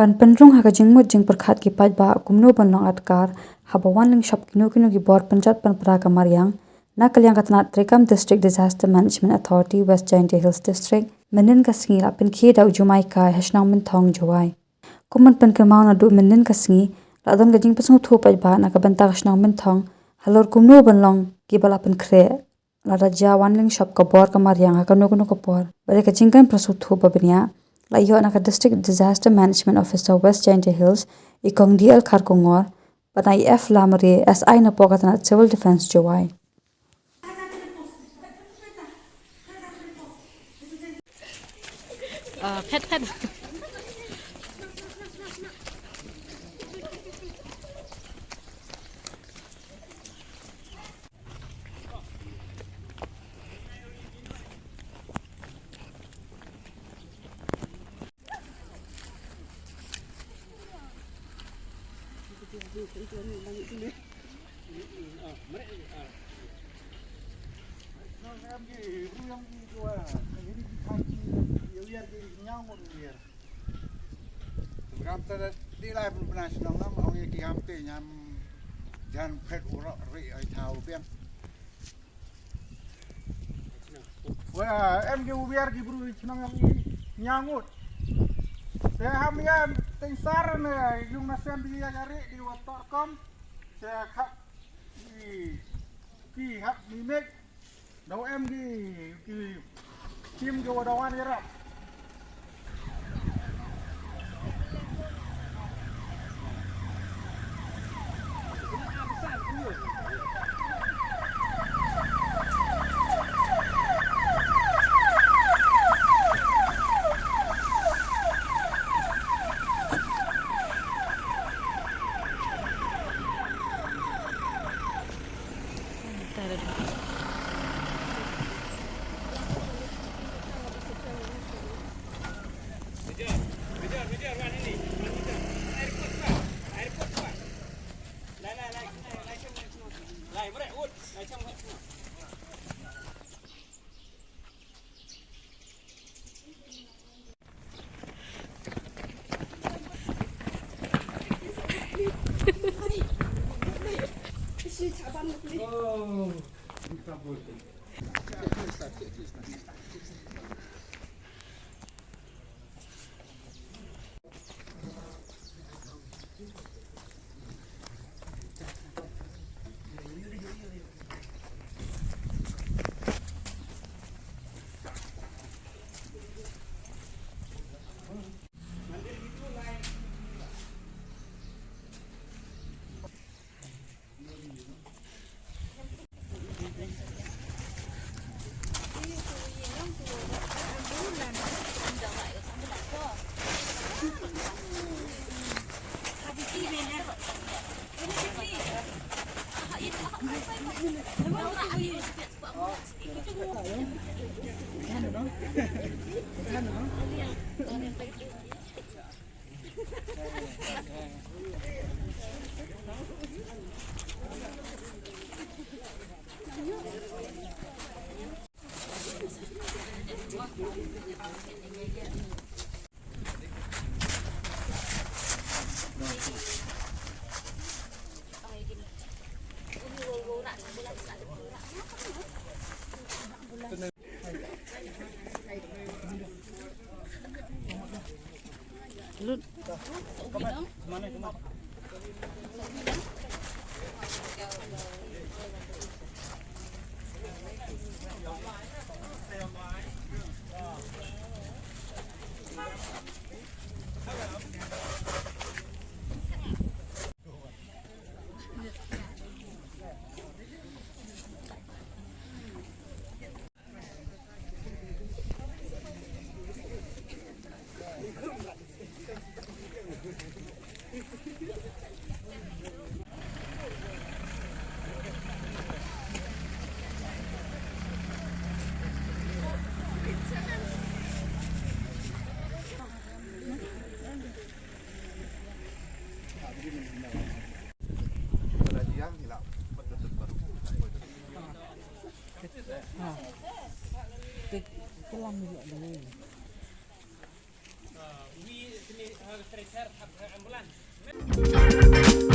ban penrung ha ka jingmut jing perkhat ki pat ba kumno ban long atkar haba wanling shop kino kino ki bor panjat pan pra ka mariang na kalyang katna Trikam District Disaster Management Authority West Jaintia Hills District menin ka singi la pen khi dau jumai ka hashnang min thong jawai kuman pen ka mauna du menin ka singi la don ka jing pasung thu pat ba na ka ban ta hashnang min thong halor kumno ban long ki bala pen khre la raja wanling shop ka bor ka mariang ha ka no ka por bare ka jingkan prasu thu ba benya la yo na ka District Disaster Management Officer West Jaintia Hills ikong DL Kharkongor panai F lamre SI na pokatna Civil Defense jawai pet pet Di live international nam ong ki ham te nyam jan phet ura ri ai thau biang wa em ge ubiar ki bru chnang nyangut te ham ya teng sar ne yung na sem bi ya ri di wa torkom te kha ki hak ni mek dau em ki tim ge wa dawan ya cái lăng như vậy đây stretcher, ambulans.